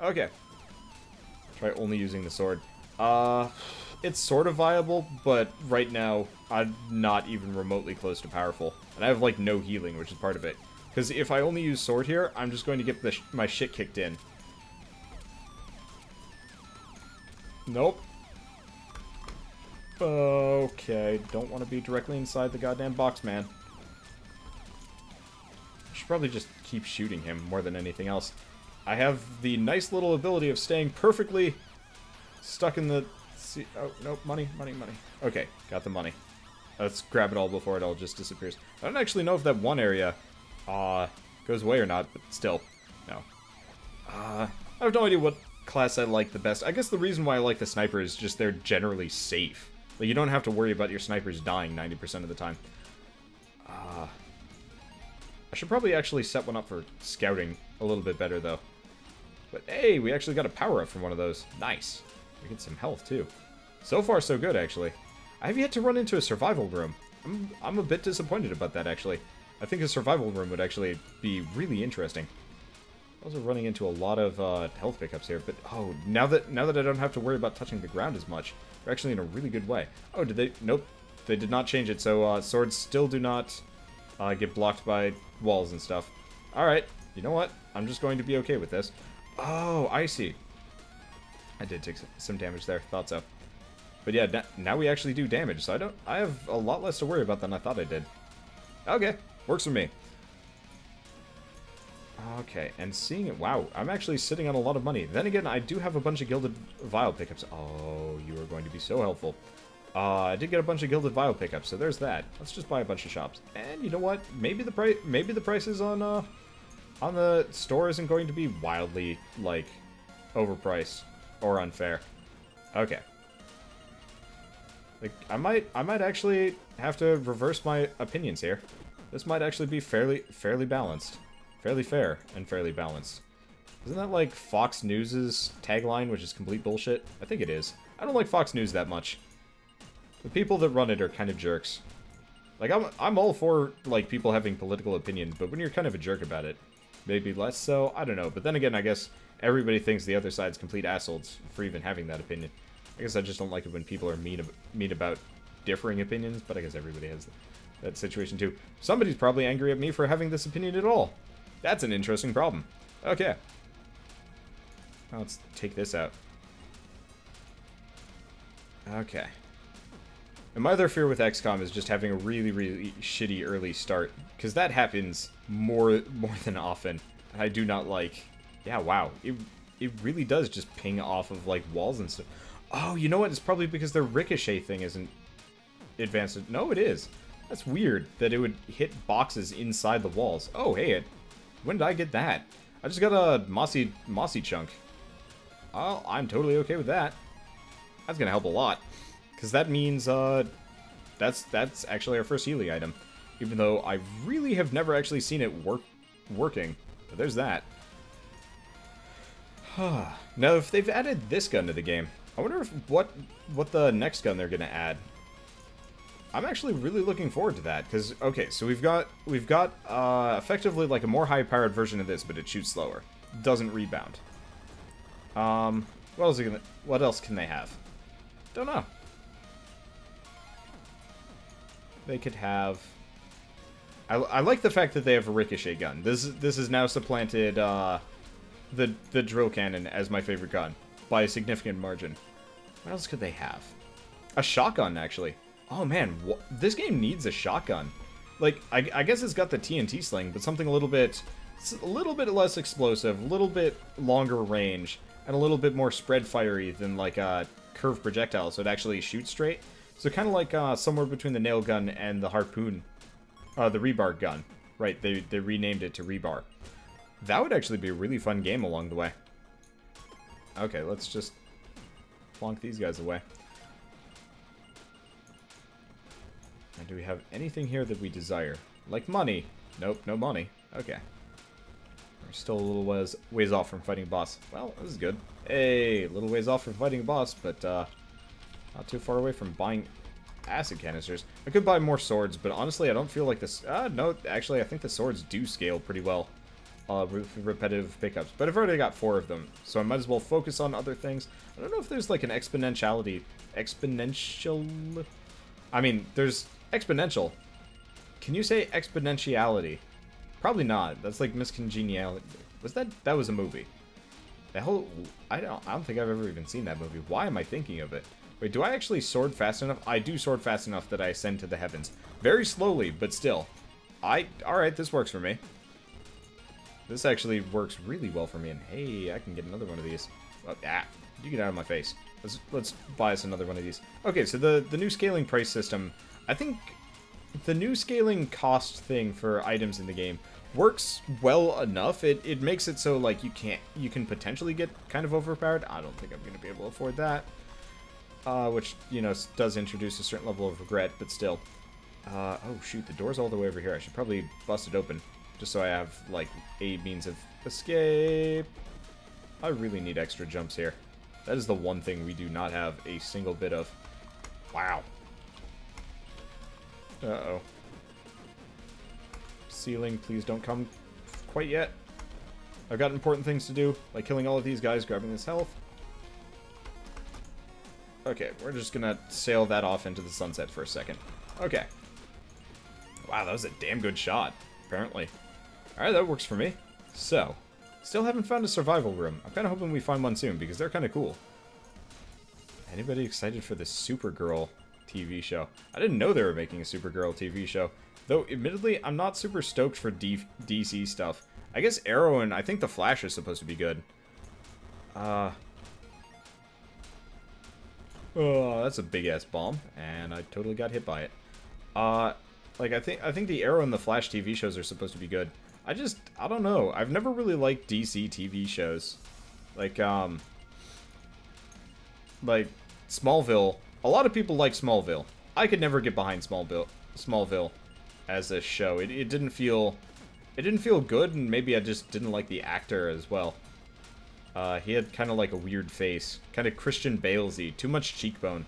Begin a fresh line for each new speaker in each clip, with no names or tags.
Okay. Try only using the sword. It's sort of viable, but right now, I'm not even remotely close to powerful. And I have, like, no healing, which is part of it. Because if I only use sword here, I'm just going to get my shit kicked in. Nope. Okay, don't want to be directly inside the goddamn box, man. I should probably just keep shooting him more than anything else. I have the nice little ability of staying perfectly stuck in the... Oh, nope, money. Okay, got the money. Let's grab it all before it all just disappears. I don't actually know if that one area goes away or not, but still, no. I have no idea what class I like the best. I guess the reason why I like the sniper is just they're generally safe. Like, you don't have to worry about your snipers dying 90% of the time. I should probably actually set one up for scouting a little bit better, though. But hey, we actually got a power-up from one of those. Nice. We get some health, too. So far, so good, actually. I have yet to run into a survival room. I'm a bit disappointed about that, actually. I think a survival room would actually be really interesting. Also running into a lot of health pickups here, but oh, now that I don't have to worry about touching the ground as much, we're actually in a really good way. Oh, did they? Nope, they did not change it. So swords still do not get blocked by walls and stuff. All right, you know what? I'm just going to be okay with this. Oh, I see. I did take some damage there. Thought so. But yeah, now we actually do damage, so I have a lot less to worry about than I thought I did. Okay, works for me. Okay, and seeing it, wow, I'm actually sitting on a lot of money. Then again, I do have a bunch of Gilded Vial pickups. Oh, you are going to be so helpful. I did get a bunch of Gilded Vial pickups, so there's that. Let's just buy a bunch of shops. And you know what? Maybe the prices on the store isn't going to be wildly, like, overpriced or unfair. Okay. Like, I might actually have to reverse my opinions here. This might actually be fairly balanced. Fairly fair and fairly balanced. Isn't that like Fox News' tagline, which is complete bullshit? I think it is. I don't like Fox News that much. The people that run it are kind of jerks. Like, I'm all for, like, people having political opinions, but when you're kind of a jerk about it, maybe less so, I don't know. But then again, I guess everybody thinks the other side's complete assholes for even having that opinion. I guess I just don't like it when people are mean about differing opinions, but I guess everybody has that situation too. Somebody's probably angry at me for having this opinion at all. That's an interesting problem. Okay. Now let's take this out. Okay. And my other fear with XCOM is just having a really shitty early start, because that happens more than often. And I do not like... Yeah, wow. It really does just ping off of, like, walls and stuff. Oh, you know what? It's probably because the ricochet thing isn't advanced. No, it is. That's weird that it would hit boxes inside the walls. Oh, hey, when did I get that? I just got a mossy chunk. Oh, I'm totally okay with that. That's gonna help a lot, because that means that's actually our first healing item. Even though I really have never actually seen it working. But there's that. Now, if they've added this gun to the game, I wonder if what the next gun they're gonna add. I'm actually really looking forward to that, because, okay, so we've got effectively like a more high-powered version of this, but it shoots slower. Doesn't rebound. What else can they have? Don't know. They could have... I like the fact that they have a ricochet gun. This has now supplanted the drill cannon as my favorite gun by a significant margin. What else could they have? A shotgun, actually. Oh man, this game needs a shotgun. Like, I guess it's got the TNT sling, but something a little bit less explosive, a little bit longer range, and a little bit more spread fiery than like a curved projectile, so it actually shoots straight. So kind of like somewhere between the nail gun and the harpoon, the rebar gun. Right, they renamed it to rebar. That would actually be a really fun game along the way. Okay, let's just plonk these guys away. And do we have anything here that we desire? Like money. Nope, no money. Okay. We're still a little ways off from fighting a boss. Well, this is good. Hey, a little ways off from fighting a boss, but not too far away from buying acid canisters. I could buy more swords, but honestly, I don't feel like this... no, actually, I think the swords do scale pretty well repetitive pickups. But I've already got 4 of them, so I might as well focus on other things. I don't know if there's like an exponential... I mean, there's exponential. Can you say exponentiality? Probably not. That's like miscongeniality. Was that was a movie? The whole I don't think I've ever even seen that movie. Why am I thinking of it? Wait, do I actually sword fast enough? I do sword fast enough that I ascend to the heavens. Very slowly, but still. Alright, this works for me. This actually works really well for me, and hey, I can get another one of these. Oh, you get out of my face. Let's buy us another one of these. Okay, so the new scaling price system, I think the new scaling cost thing for items in the game works well enough. It makes it so like you can potentially get kind of overpowered. I don't think I'm going to be able to afford that. Which, you know, does introduce a certain level of regret, but still. Oh shoot, the door's all the way over here. I should probably bust it open, just so I have, like, a means of escape. I really need extra jumps here. That is the one thing we do not have a single bit of. Wow. Uh-oh. Ceiling, please don't come quite yet. I've got important things to do, like killing all of these guys, grabbing this health. Okay, we're just gonna sail that off into the sunset for a second. Okay. Wow, that was a damn good shot, apparently. Alright, that works for me. So, still haven't found a survival room. I'm kind of hoping we find one soon, because they're kind of cool. Anybody excited for the Supergirl TV show? I didn't know they were making a Supergirl TV show. Though, admittedly, I'm not super stoked for DC stuff. I guess Arrow and I think The Flash is supposed to be good. Oh, that's a big-ass bomb, and I totally got hit by it. Like, I think the Arrow and the Flash TV shows are supposed to be good. I don't know. I've never really liked DC TV shows. Like Smallville. A lot of people like Smallville. I could never get behind Smallville as a show. It didn't feel good, and maybe I just didn't like the actor as well. He had kind of like a weird face. Kind of Christian Bale-y. Too much cheekbone.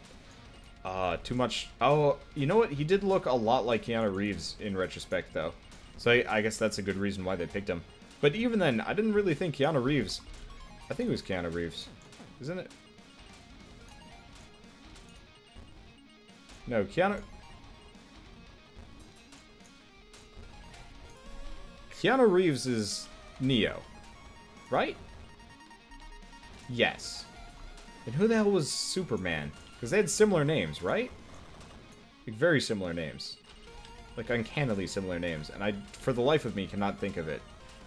Too much... Oh, you know what? He did look a lot like Keanu Reeves in retrospect, though. So I guess that's a good reason why they picked him. But even then, I didn't really think Keanu Reeves... I think it was Keanu Reeves. Isn't it? No, Keanu Reeves is Neo. Right? Yes. And who the hell was Superman? Because they had similar names, right? Like, very similar names. Like, uncannily similar names. And I, for the life of me, cannot think of it.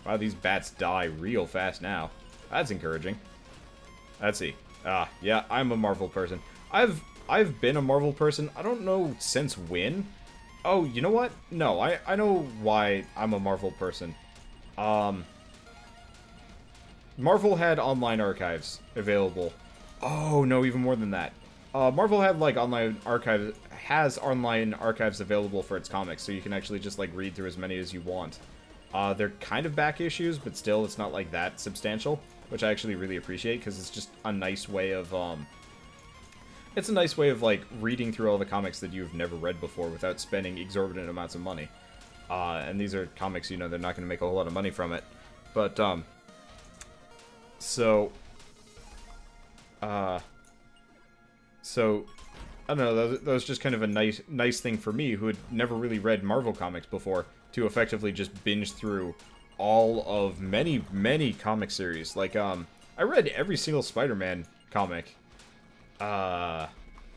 Wow, these bats die real fast now. That's encouraging. Let's see. Yeah, I'm a Marvel person. I've been a Marvel person. I don't know since when. Oh, you know what? No, I know why I'm a Marvel person. Marvel had online archives available. Oh, no, even more than that. Marvel had, like, online archives available for its comics, so you can actually just, like, read through as many as you want. They're kind of back issues, but still, it's not, like, that substantial, which I actually really appreciate, because it's just a nice way of, it's a nice way of, like, reading through all the comics that you've never read before without spending exorbitant amounts of money. And these are comics, you know, they're not going to make a whole lot of money from it. But, So, I don't know, that was just kind of a nice thing for me, who had never really read Marvel comics before, to effectively just binge through all of many comic series. Like, I read every single Spider-Man comic,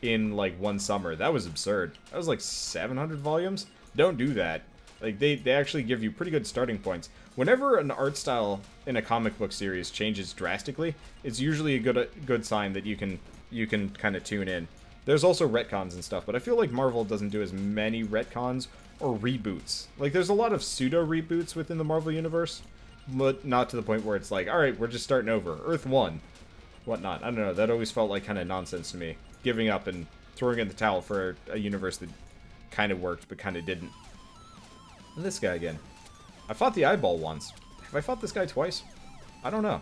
in, like, one summer. That was absurd. That was, like, 700 volumes? Don't do that. Like, they actually give you pretty good starting points. Whenever an art style in a comic book series changes drastically, it's usually a good sign that you can kind of tune in. There's also retcons and stuff, but I feel like Marvel doesn't do as many retcons or reboots. Like, there's a lot of pseudo-reboots within the Marvel Universe, but not to the point where it's like, alright, we're just starting over. Earth 1. Whatnot. I don't know, that always felt like kind of nonsense to me. Giving up and throwing in the towel for a universe that kind of worked, but kind of didn't. And this guy again. I fought the eyeball once. Have I fought this guy twice? I don't know.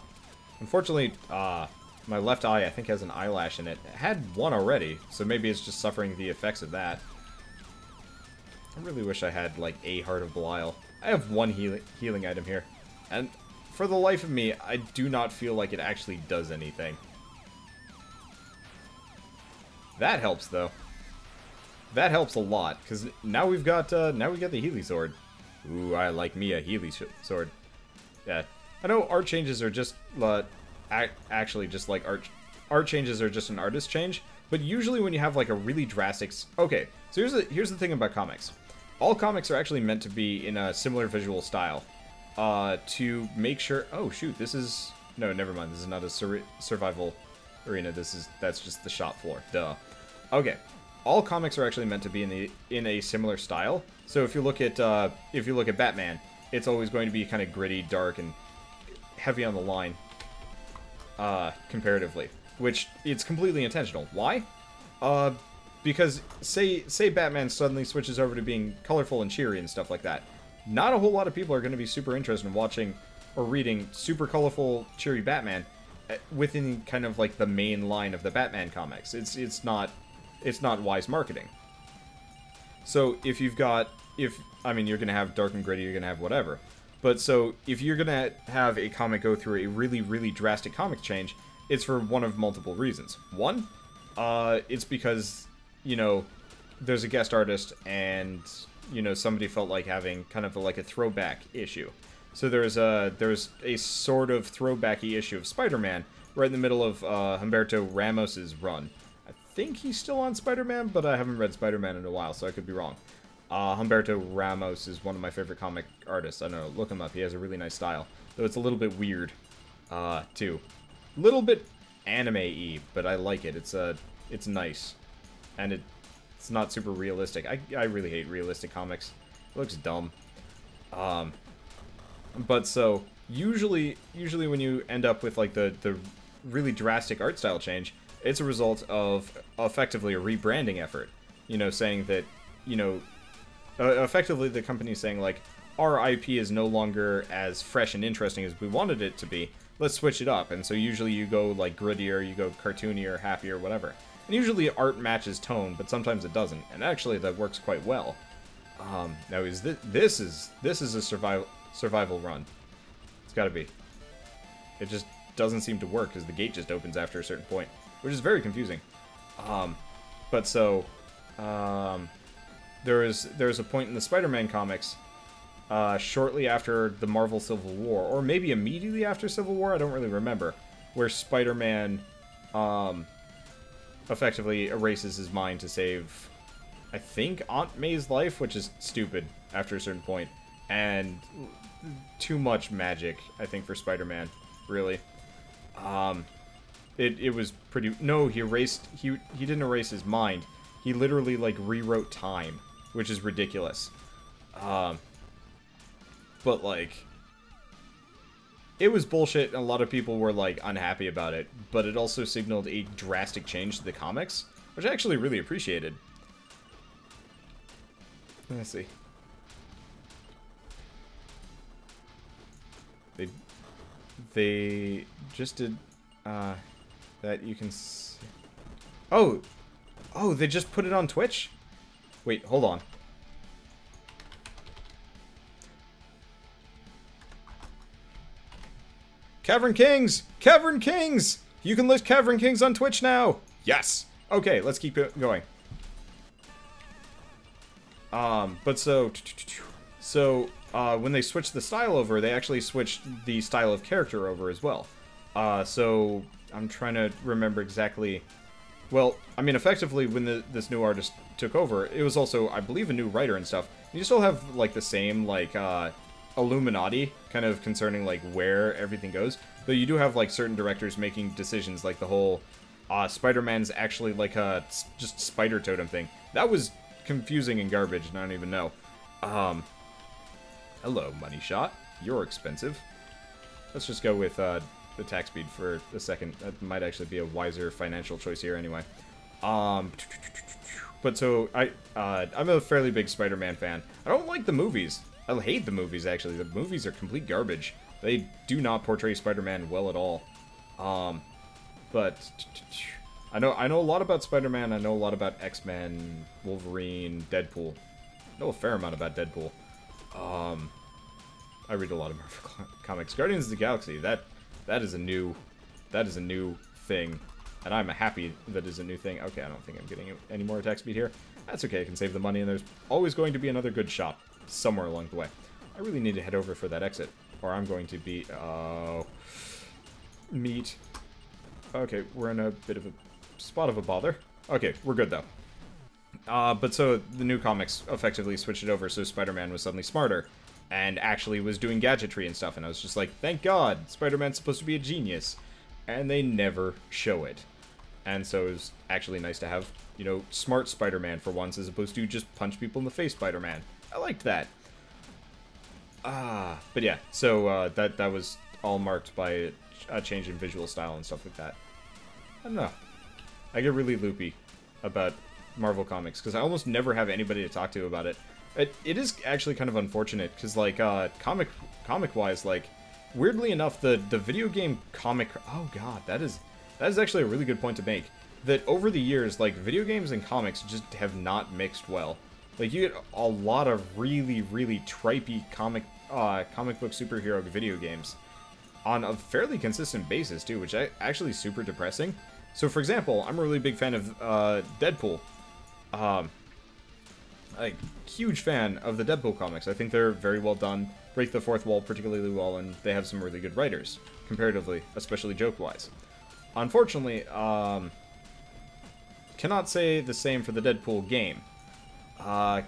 Unfortunately, my left eye, I think, has an eyelash in it. It had one already, so maybe it's just suffering the effects of that. I really wish I had, like, a Heart of Belial. I have one healing item here. And for the life of me, I do not feel like it actually does anything. That helps, though. That helps a lot, because now we've got the Healy Sword. Ooh, I like me a Healy Sword. Yeah. I know art changes are just, actually just like art changes are just an artist change, but usually when you have like a really drastic... Okay, so here's the thing about comics. All comics are actually meant to be in a similar visual style. To make sure... Oh, shoot, this is... No, never mind, this is not a survival arena, that's just the shop floor. Duh. Okay. All comics are actually meant to be in a similar style. So if you look at Batman, it's always going to be kind of gritty, dark, and heavy on the line, comparatively. Which it's completely intentional. Why? Because say Batman suddenly switches over to being colorful and cheery and stuff like that. Not a whole lot of people are going to be super interested in watching or reading super colorful, cheery Batman within kind of like the main line of the Batman comics. It's not wise marketing. So if you've got, I mean, you're going to have dark and gritty, you're going to have whatever. But so if you're going to have a comic go through a really, really drastic comic change, it's for one of multiple reasons. One, it's because, you know, there's a guest artist and, you know, somebody felt like having kind of like a throwback issue. So there's a sort of throwbacky issue of Spider-Man right in the middle of Humberto Ramos's run. I think he's still on Spider-Man, but I haven't read Spider-Man in a while, so I could be wrong. Humberto Ramos is one of my favorite comic artists. I don't know, look him up. He has a really nice style, though it's a little bit weird, too. Little bit anime-y, but I like it. It's nice, and it's not super realistic. I really hate realistic comics. It looks dumb. But so usually when you end up with like the really drastic art style change, it's a result of effectively a rebranding effort. You know, saying that, you know, effectively the company's saying like, our IP is no longer as fresh and interesting as we wanted it to be. Let's switch it up. And so usually you go like grittier, you go cartoonier, happier, whatever. And usually art matches tone, but sometimes it doesn't. And actually that works quite well. Now this is a survival run. It's gotta be. It just doesn't seem to work because the gate just opens after a certain point, which is very confusing. But so there's a point in the Spider-Man comics shortly after the Marvel Civil War, or maybe immediately after Civil War, I don't really remember, where Spider-Man effectively erases his mind to save, I think, Aunt May's life, which is stupid after a certain point, and too much magic, I think, for Spider-Man, really. It was pretty... No, he didn't erase his mind. He literally, like, rewrote time, which is ridiculous. But, like, it was bullshit, and a lot of people were, like, unhappy about it, but it also signaled a drastic change to the comics, which I actually really appreciated. Let's see. They just did, that you can see. Oh, they just put it on Twitch? Wait, hold on. Cavern Kings! Cavern Kings! You can list Cavern Kings on Twitch now! Yes! Okay, let's keep it going. But so when they switched the style over, they actually switched the style of character over as well. So I'm trying to remember exactly. Well, I mean, effectively, when this new artist took over, it was also, I believe, a new writer and stuff. You still have like the same like Illuminati kind of concerning like where everything goes, though you do have like certain directors making decisions, like the whole Spider-Man's actually like a just spider totem thing. That was confusing and garbage, and I don't even know. Hello, Money Shot. You're expensive. Let's just go with attack speed for a second. That might actually be a wiser financial choice here anyway. But so, I'm a fairly big Spider-Man fan. I don't like the movies. I hate the movies, actually. The movies are complete garbage. They do not portray Spider-Man well at all. But I know a lot about Spider-Man. I know a lot about X-Men, Wolverine, Deadpool. I know a fair amount about Deadpool. I read a lot of Marvel comics. Guardians of the Galaxy, that is a new thing, and I'm happy that is a new thing. Okay, I don't think I'm getting any more attack speed here. That's okay, I can save the money, and there's always going to be another good shot somewhere along the way. I really need to head over for that exit, or I'm going to be... meat. Okay, we're in a bit of a spot of a bother. Okay, we're good, though. But so, the new comics effectively switched it over, so Spider-Man was suddenly smarter, and actually was doing gadgetry and stuff, and I was just like, thank God, Spider-Man's supposed to be a genius. And they never show it. And so it was actually nice to have, you know, smart Spider-Man for once, as opposed to just punch people in the face Spider-Man. I liked that. But yeah, so that was all marked by a change in visual style and stuff like that. I don't know. I get really loopy about Marvel Comics, because I almost never have anybody to talk to about it. It is actually kind of unfortunate, because, like, comic-wise, like, weirdly enough, the video game comic... Oh, God, that is actually a really good point to make. That over the years, like, video games and comics just have not mixed well. Like, you get a lot of really, really tripey comic book superhero video games on a fairly consistent basis, too, which is actually super depressing. So, for example, I'm a really big fan of Deadpool. Like, huge fan of the Deadpool comics. I think they're very well done, break the fourth wall particularly well, and they have some really good writers, comparatively, especially joke-wise. Unfortunately, cannot say the same for the Deadpool game.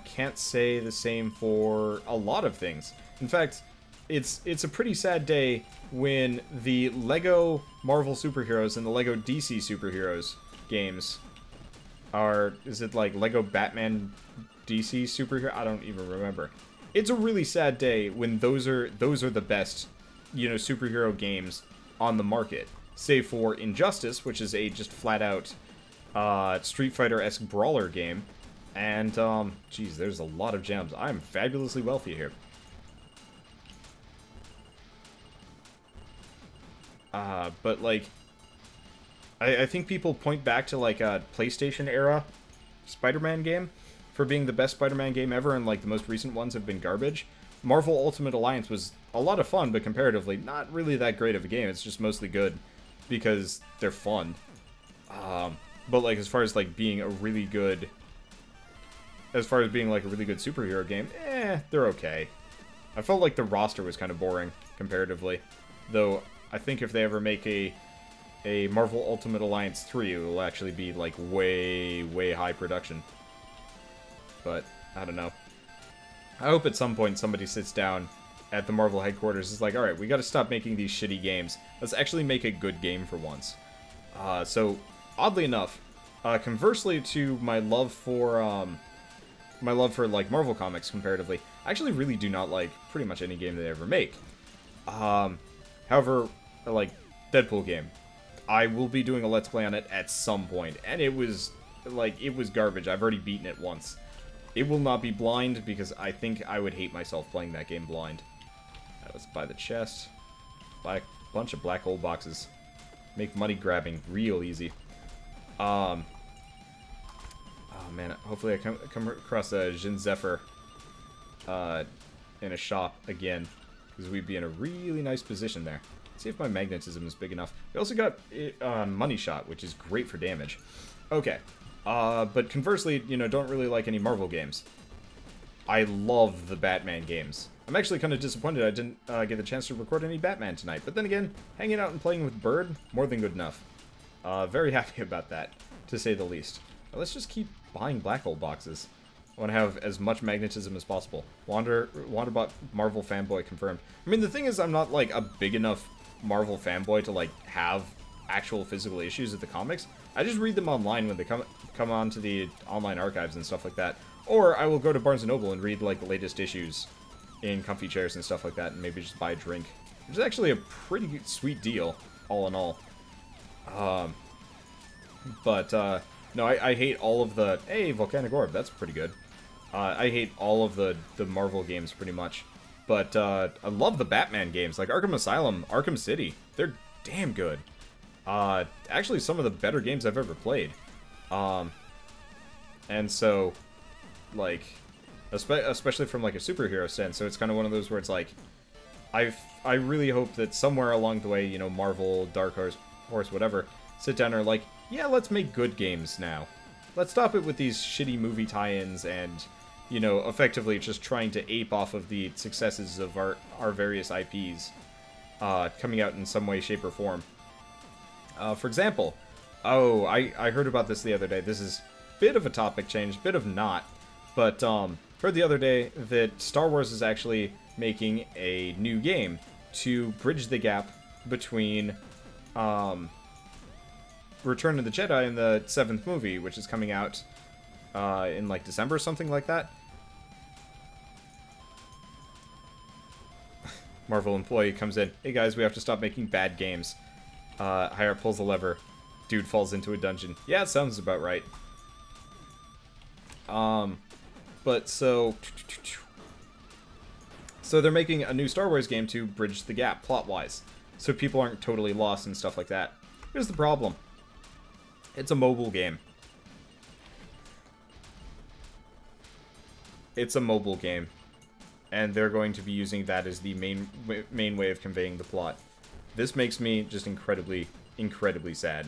Can't say the same for a lot of things. In fact, it's a pretty sad day when the Lego Marvel superheroes and the Lego DC superheroes games are... Is it like Lego Batman DC superhero? I don't even remember. It's a really sad day when those are the best, you know, superhero games on the market. Save for Injustice, which is a just flat-out Street Fighter-esque brawler game. And, geez, there's a lot of gems. I'm fabulously wealthy here. But, like, I think people point back to, like, a PlayStation-era Spider-Man game for being the best Spider-Man game ever, and, like, the most recent ones have been garbage. Marvel Ultimate Alliance was a lot of fun, but comparatively not really that great of a game. It's just mostly good because they're fun. But, like, as far as, like, being a really good... As far as being, like, a really good superhero game, they're okay. I felt like the roster was kind of boring, comparatively. Though, I think if they ever make a Marvel Ultimate Alliance 3, it will actually be, like, way, way high production. But, I don't know. I hope at some point somebody sits down at the Marvel headquarters and is like, alright, we gotta stop making these shitty games. Let's actually make a good game for once. So, oddly enough, conversely to my love for, like, Marvel Comics, comparatively, I actually really do not like pretty much any game they ever make. However, like, Deadpool game, I will be doing a Let's Play on it at some point, and it was, like, it was garbage. I've already beaten it once. It will not be blind, because I think I would hate myself playing that game blind. Right, let's buy the chest. Buy a bunch of black hole boxes. Make money grabbing real easy. Oh man, hopefully I come across a Jin Zephyr in a shop again, because we'd be in a really nice position there. Let's see if my magnetism is big enough. We also got Money Shot, which is great for damage. Okay. But conversely, you know, don't really like any Marvel games. I love the Batman games. I'm actually kind of disappointed I didn't get the chance to record any Batman tonight. But then again, hanging out and playing with Bird, more than good enough. Very happy about that, to say the least. Now, let's just keep buying black hole boxes. I want to have as much magnetism as possible. Wanderbot Marvel fanboy confirmed. I mean, the thing is, I'm not, like, a big enough Marvel fanboy to, like, have actual physical issues with the comics. I just read them online when they come onto the online archives and stuff like that. Or I will go to Barnes & Noble and read, like, the latest issues in comfy chairs and stuff like that, and maybe just buy a drink. Which is actually a pretty sweet deal, all in all. No, I hate all of the... Hey, Volcanic Orb, that's pretty good. I hate all of the Marvel games, pretty much. But, I love the Batman games, like Arkham Asylum, Arkham City. They're damn good. Actually, some of the better games I've ever played. And so, like, especially from, like, a superhero sense, so it's kind of one of those where it's like, I really hope that somewhere along the way, you know, Marvel, Dark Horse, whatever, sit down and are like, yeah, let's make good games now. Let's stop it with these shitty movie tie-ins and, you know, effectively just trying to ape off of the successes of our various IPs coming out in some way, shape, or form. For example, oh, I heard about this the other day. This is a bit of a topic change, bit of not, but heard the other day that Star Wars is actually making a new game to bridge the gap between Return of the Jedi and the 7th movie, which is coming out in like December or something like that. Marvel employee comes in, hey guys, we have to stop making bad games. Higher pulls the lever, dude falls into a dungeon. Yeah, it sounds about right. But so they're making a new Star Wars game to bridge the gap plot-wise, so people aren't totally lost and stuff like that. Here's the problem. It's a mobile game. It's a mobile game. And they're going to be using that as the main way of conveying the plot. This makes me just incredibly, incredibly sad.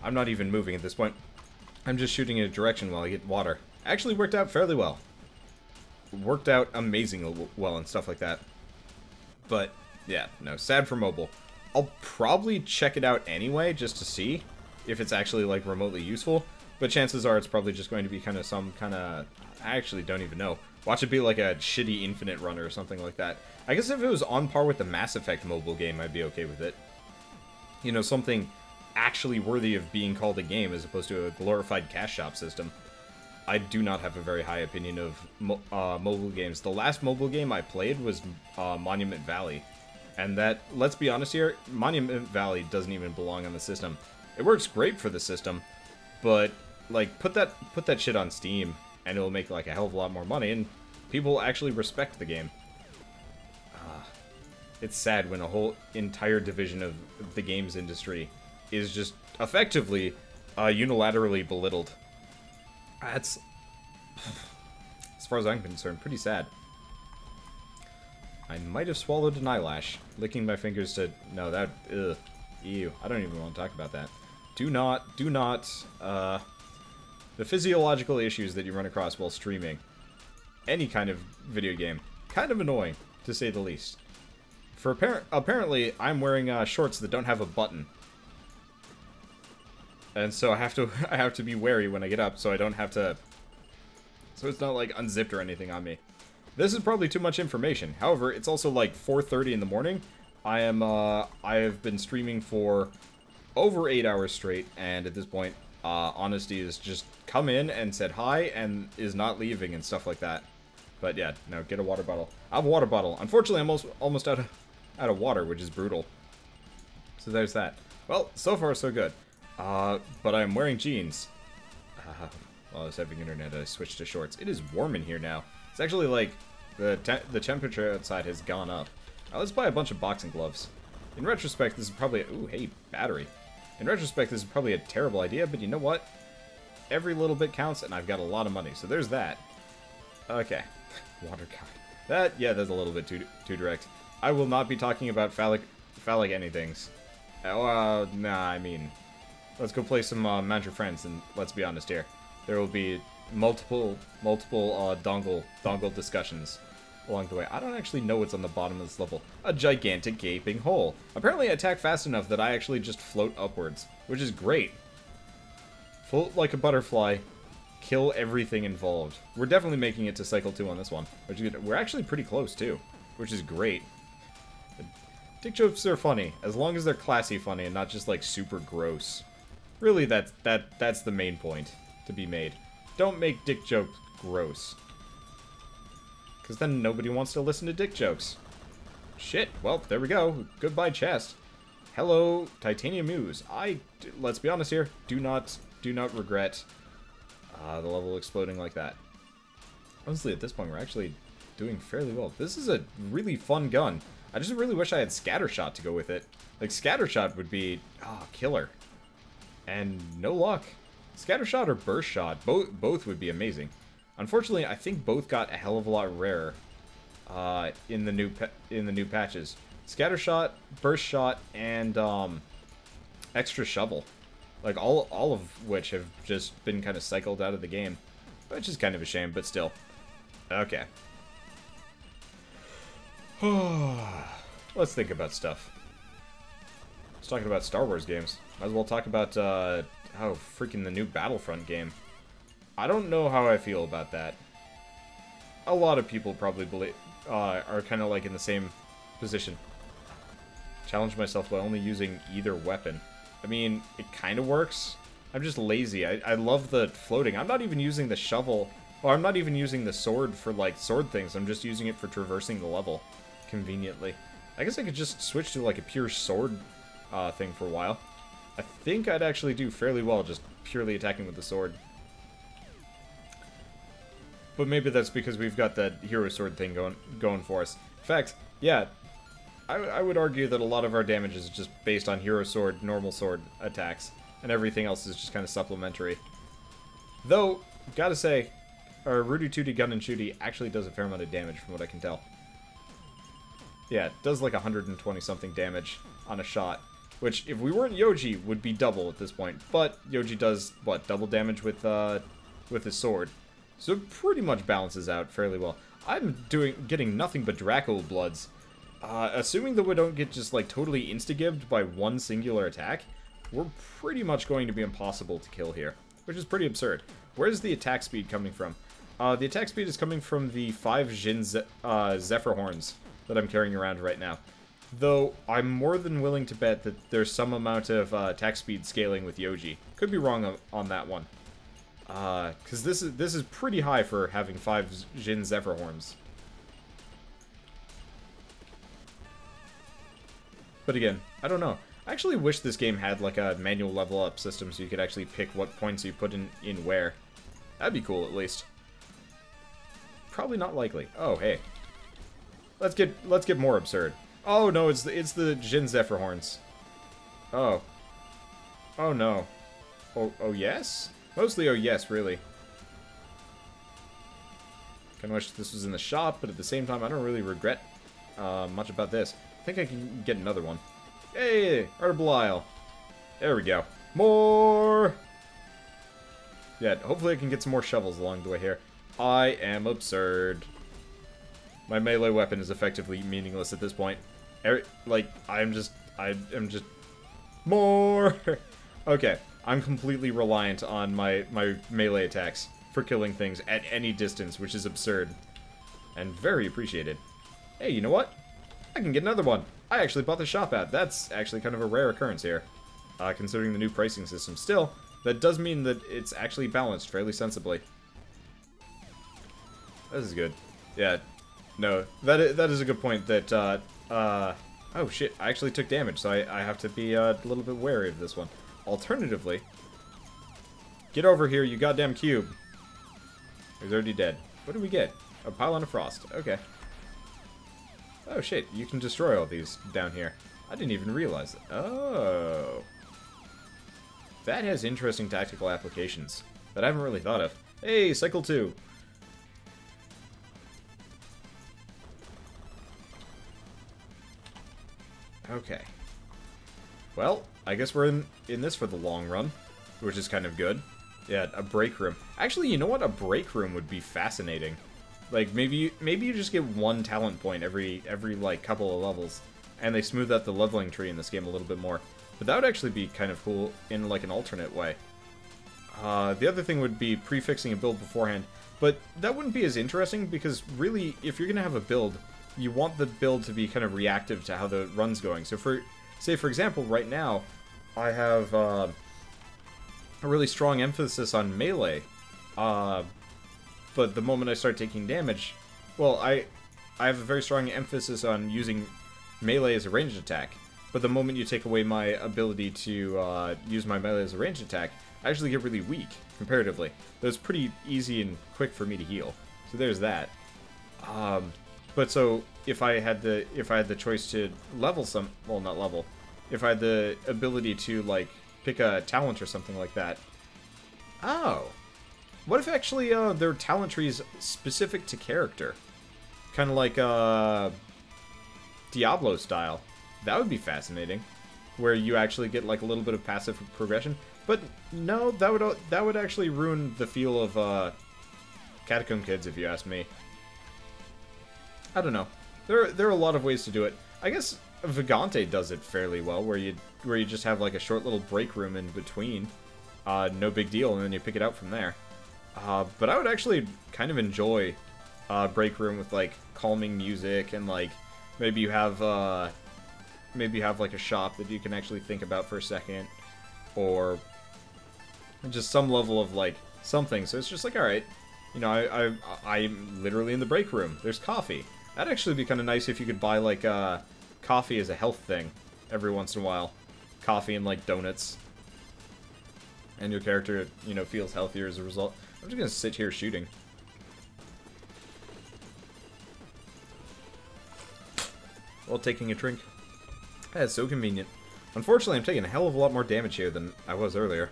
I'm not even moving at this point. I'm just shooting in a direction while I get water. Actually worked out fairly well. Worked out amazingly well and stuff like that. But, yeah, no, sad for mobile. I'll probably check it out anyway, just to see if it's actually, like, remotely useful. But chances are it's probably just going to be kind of some kind of... I actually don't even know. Watch it be like a shitty Infinite Runner or something like that. I guess if it was on par with the Mass Effect mobile game, I'd be okay with it. You know, something actually worthy of being called a game as opposed to a glorified cash shop system. I do not have a very high opinion of mobile games. The last mobile game I played was Monument Valley. And that, let's be honest here, Monument Valley doesn't even belong on the system. It works great for the system, but, like, put that shit on Steam, and it'll make, like, a hell of a lot more money, and people actually respect the game. It's sad when a whole entire division of the games industry is just effectively unilaterally belittled. That's, as far as I'm concerned, pretty sad. I might have swallowed an eyelash, licking my fingers to... No, that... Ugh. Ew. I don't even want to talk about that. Do not, the physiological issues that you run across while streaming any kind of video game. Kind of annoying, to say the least. For apparently, I'm wearing shorts that don't have a button. And so I have to be wary when I get up, so I don't have to... So it's not, like, unzipped or anything on me. This is probably too much information. However, it's also, like, 4:30 in the morning. I have been streaming for over 8 hours straight, and at this point, Honesty has just come in and said hi, and is not leaving and stuff like that. But yeah, no, get a water bottle. I have a water bottle. Unfortunately, I'm almost out of water, which is brutal. So there's that. Well, so far so good. But I'm wearing jeans. While I was having internet, I switched to shorts. It is warm in here now. It's actually like, the temperature outside has gone up. Now let's buy a bunch of boxing gloves. In retrospect, this is probably... Ooh, hey, battery. In retrospect, this is probably a terrible idea, but you know what? Every little bit counts, and I've got a lot of money, so there's that. Okay. Water card. That's a little bit too direct. I will not be talking about phallic anythings. Nah, I mean... Let's go play some Mount Your Friends, and let's be honest here. There will be multiple dongle discussions along the way. I don't actually know what's on the bottom of this level. A gigantic gaping hole. Apparently I attack fast enough that I actually just float upwards, which is great. Float like a butterfly. Kill everything involved. We're definitely making it to Cycle 2 on this one, which is good. We're actually pretty close, too, which is great. Dick jokes are funny, as long as they're classy funny and not just, like, super gross. Really, that's the main point to be made. Don't make dick jokes gross. Because then nobody wants to listen to dick jokes. Shit, well, there we go. Goodbye, chest. Hello, Titanium Ooze. Let's be honest here, do not regret the level exploding like that. Honestly, at this point, we're actually doing fairly well. This is a really fun gun. I just really wish I had Scattershot to go with it. Like, Scattershot would be, killer. And no luck. Scattershot or Burst Shot, both would be amazing. Unfortunately, I think both got a hell of a lot rarer in the new patches. Scattershot, Burst Shot, and Extra Shovel, like all of which have just been kind of cycled out of the game, which is kind of a shame, but still. Okay. Let's think about stuff. Let's talk about Star Wars games. Might as well talk about how freaking the new Battlefront game. I don't know how I feel about that. A lot of people probably believe, are kind of like in the same position. Challenge myself by only using either weapon. I mean, it kind of works. I'm just lazy. I love the floating. I'm not even using the shovel, or I'm not even using the sword for, like, sword things. I'm just using it for traversing the level, conveniently. I guess I could just switch to, like, a pure sword thing for a while. I think I'd actually do fairly well just purely attacking with the sword. But maybe that's because we've got that hero sword thing going for us. In fact, yeah, I would argue that a lot of our damage is just based on hero sword, normal sword attacks, and everything else is just kind of supplementary. Though, gotta say, our Rudy Tooty Gun and Shooty actually does a fair amount of damage from what I can tell. Yeah, it does like 120 something damage on a shot, which if we weren't Yoji would be double at this point. But Yoji does what, double damage with his sword, so it pretty much balances out fairly well. I'm getting nothing but Draco Bloods. Assuming that we don't get just, like, totally insta-gibbed by one singular attack, we're pretty much going to be impossible to kill here, which is pretty absurd. Where's the attack speed coming from? The attack speed is coming from the 5 Jin Zephyr Horns that I'm carrying around right now. Though, I'm more than willing to bet that there's some amount of attack speed scaling with Yoji. Could be wrong on that one. Because this is pretty high for having 5 Jin Zephyr Horns. But again, I don't know. I actually wish this game had like a manual level up system so you could actually pick what points you put in where. That'd be cool at least. Probably not likely. Oh, hey. Let's get more absurd. Oh no, it's the Jin Zephyr Horns. Oh. Oh no. Oh yes? Mostly oh yes, really. Kinda wish this was in the shop, but at the same time I don't really regret much about this. I think I can get another one. Hey, Art of Belial. There we go. More! Yeah, hopefully I can get some more shovels along the way here. I am absurd. My melee weapon is effectively meaningless at this point. Like, I am just... More! Okay, I'm completely reliant on my melee attacks for killing things at any distance, which is absurd. And very appreciated. Hey, you know what? I can get another one. I actually bought the shop ad. That's actually kind of a rare occurrence here, considering the new pricing system. Still, that does mean that it's actually balanced fairly sensibly. This is good. Yeah, no, that is a good point. That oh shit, I actually took damage, so I have to be a little bit wary of this one. Alternatively, get over here, you goddamn cube. He's already dead. What do we get? A pylon of frost. Okay. Oh shit, you can destroy all these down here. I didn't even realize it. Oh. That has interesting tactical applications that I haven't really thought of. Hey, cycle 2. Okay. Well, I guess we're in this for the long run, which is kind of good. Yeah, a break room. Actually, you know what? A break room would be fascinating. Like, maybe you just get one talent point every like, couple of levels, and they smooth out the leveling tree in this game a little bit more. But that would actually be kind of cool in, like, an alternate way. The other thing would be prefixing a build beforehand, but that wouldn't be as interesting, because really, if you're going to have a build, you want the build to be kind of reactive to how the run's going. So say for example, right now, I have a really strong emphasis on melee, but the moment I start taking damage, well, I have a very strong emphasis on using melee as a ranged attack, but the moment you take away my ability to use my melee as a ranged attack, I actually get really weak, comparatively. Though it's pretty easy and quick for me to heal. So there's that. But so, if I had the choice to level some, well, not level, if I had the ability to, like, pick a talent or something like that, Oh. What if actually there are talent trees specific to character? Kind of like Diablo style. That would be fascinating. Where you actually get like a little bit of passive progression. But no, that would actually ruin the feel of Catacomb Kids, if you ask me. I don't know. There are a lot of ways to do it. I guess Vagante does it fairly well, where you just have like a short little break room in between. No big deal, and then you pick it out from there. But I would actually kind of enjoy break room with like calming music and like maybe you have like a shop that you can actually think about for a second, or just some level of like something. So it's just like, all right, you know, I'm literally in the break room. There's coffee. That'd actually be kind of nice if you could buy like coffee as a health thing every once in a while. Coffee and like donuts. And your character, you know, feels healthier as a result. I'm just gonna sit here shooting. While taking a drink. That's so convenient. Unfortunately, I'm taking a hell of a lot more damage here than I was earlier.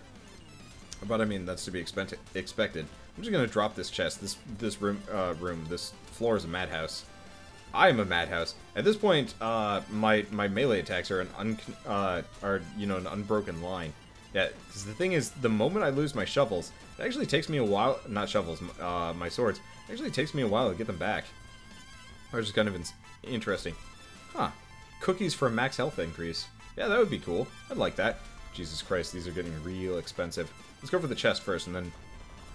But I mean, that's to be expected. I'm just gonna drop this chest. This this floor is a madhouse. I am a madhouse. At this point, my melee attacks are an an unbroken line. Yeah, because the thing is, the moment I lose my shovels, it actually takes me a while. Not shovels, my swords. It actually takes me a while to get them back. Which is kind of interesting. Huh. Cookies for a max health increase. Yeah, that would be cool. I'd like that. Jesus Christ, these are getting real expensive. Let's go for the chest first, and then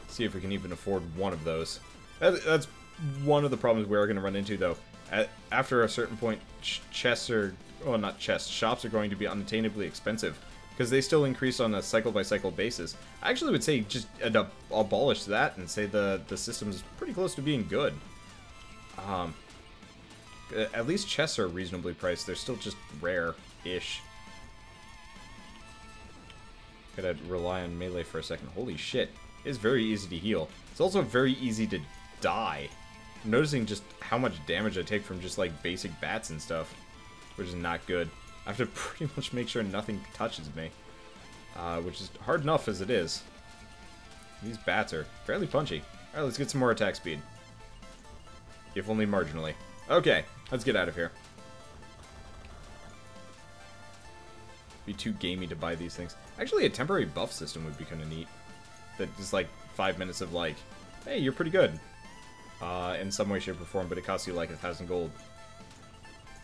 see if we can even afford one of those. That's one of the problems we're going to run into, though. After a certain point, shops are going to be unattainably expensive, because they still increase on a cycle-by-cycle basis. I actually would say just abolish that and say the system is pretty close to being good. At least chests are reasonably priced. They're still just rare-ish. Gotta rely on melee for a second. Holy shit. It's very easy to heal. It's also very easy to die. I'm noticing just how much damage I take from just like basic bats and stuff, which is not good. I have to pretty much make sure nothing touches me, which is hard enough as it is. These bats are fairly punchy. Alright, let's get some more attack speed. If only marginally. Okay, let's get out of here. Be too gamey to buy these things. Actually, a temporary buff system would be kind of neat. That is like 5 minutes of like, hey, you're pretty good. In some way, shape, or form, but it costs you like 1,000 gold.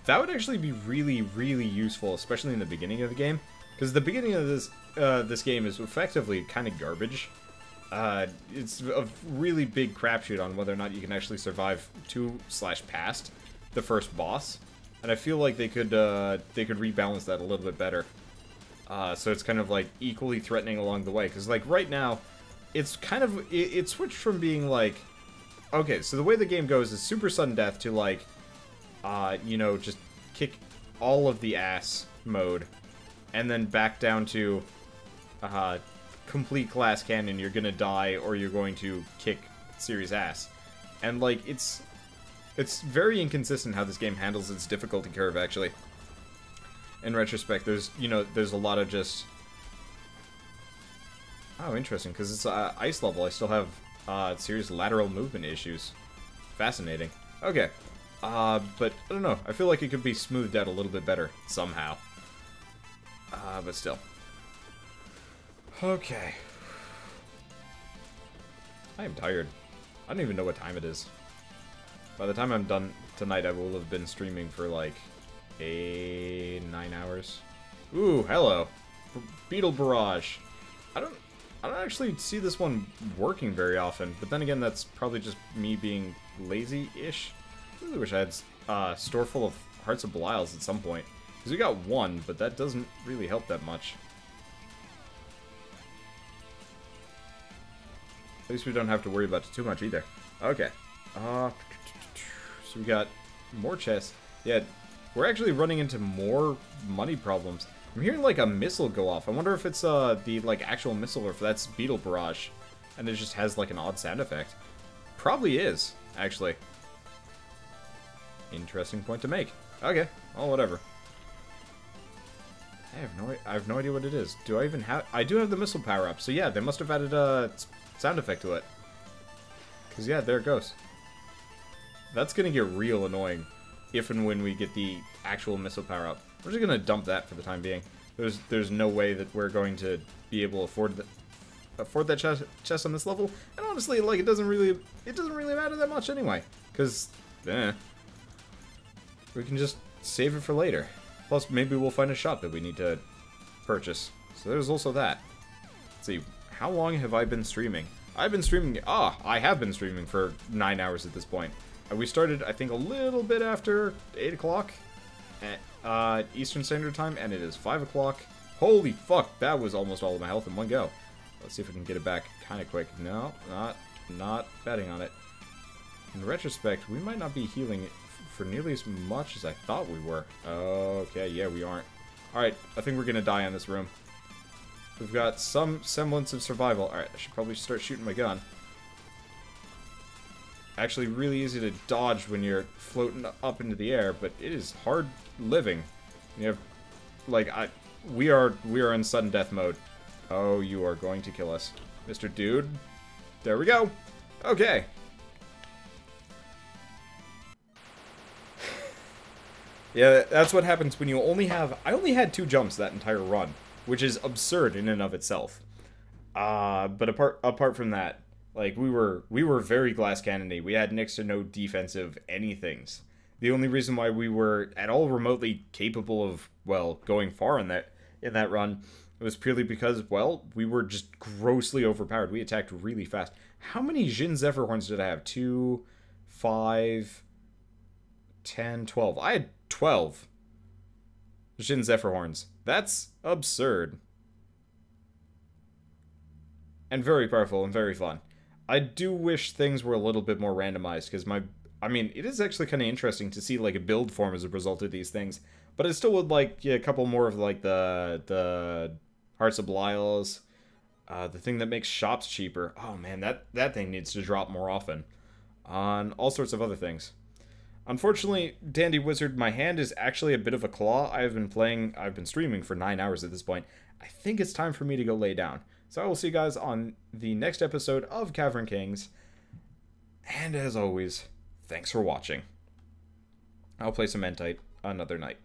That would actually be really, really useful, especially in the beginning of the game. Because the beginning of this game is effectively kind of garbage. It's a really big crapshoot on whether or not you can actually survive to/past the first boss. And I feel like they could rebalance that a little bit better. So it's kind of like equally threatening along the way. Because like right now, it's kind of it switched from being like, okay, so the way the game goes is super sudden death to like, you know, just kick all of the ass mode, and then back down to complete glass cannon. You're gonna die or you're going to kick serious ass, and like it's very inconsistent how this game handles its difficulty curve. Actually, in retrospect, there's a lot of just interesting, because it's ice level. I still have serious lateral movement issues. Fascinating. Okay. But I don't know. I feel like it could be smoothed out a little bit better somehow. But still. Okay. I am tired. I don't even know what time it is. By the time I'm done tonight, I will have been streaming for like 9 hours. Ooh, hello. Beetle Barrage. I don't actually see this one working very often, but then again, that's probably just me being lazy-ish. I really wish I had a store full of Hearts of Belials at some point. Because we got one, but that doesn't really help that much. At least we don't have to worry about it too much either. Okay. So we got more chests. Yeah, we're actually running into more money problems. I'm hearing like a missile go off. I wonder if it's the like actual missile or if that's Beetle Barrage. And it just has like an odd sound effect. Probably is, actually. Interesting point to make. Okay, well, whatever. I have no idea what it is. Do I even have... I do have the missile power up, so yeah, they must have added a sound effect to it. Because yeah, there it goes. That's gonna get real annoying if and when we get the actual missile power up. We're just gonna dump that for the time being. There's no way that we're going to be able to afford that chest on this level. And honestly, like, it doesn't really matter that much anyway. Because, we can just save it for later. Plus, maybe we'll find a shop that we need to purchase. So there's also that. Let's see, how long have I been streaming? I've been streaming, I have been streaming for 9 hours at this point. We started, I think, a little bit after 8 o'clock at Eastern Standard Time, and it is 5 o'clock. Holy fuck, that was almost all of my health in one go. Let's see if we can get it back kind of quick. No, not betting on it. In retrospect, we might not be healing it for nearly as much as I thought we were. Okay, yeah, we aren't. Alright, I think we're gonna die on this room. We've got some semblance of survival. Alright, I should probably start shooting my gun. Actually, really easy to dodge when you're floating up into the air, but it is hard living. You have, like, we are in sudden death mode. Oh, you are going to kill us, Mr. Dude. There we go. Okay. Yeah, that's what happens when you only have... I only had 2 jumps that entire run, which is absurd in and of itself. But apart from that, like, we were very glass cannony. We had next to no defensive anythings. The only reason why we were at all remotely capable of, well, going far in that run was purely because, well, we were just grossly overpowered. We attacked really fast. How many Jin Zephyrhorns did I have? 2, 5, 10, 12. I had 12 Jin Zephyrhorns. That's absurd. And very powerful and very fun. I do wish things were a little bit more randomized, because I mean, it is actually kind of interesting to see, like, a build form as a result of these things. But I still would like, yeah, a couple more of, like, the Hearts of Belial's, the thing that makes shops cheaper. Oh, man, that thing needs to drop more often. On all sorts of other things. Unfortunately, Dandy Wizard, my hand is actually a bit of a claw. I've been streaming for 9 hours at this point. I think it's time for me to go lay down. So I will see you guys on the next episode of Cavern Kings. And as always, thanks for watching. I'll play some Entite another night.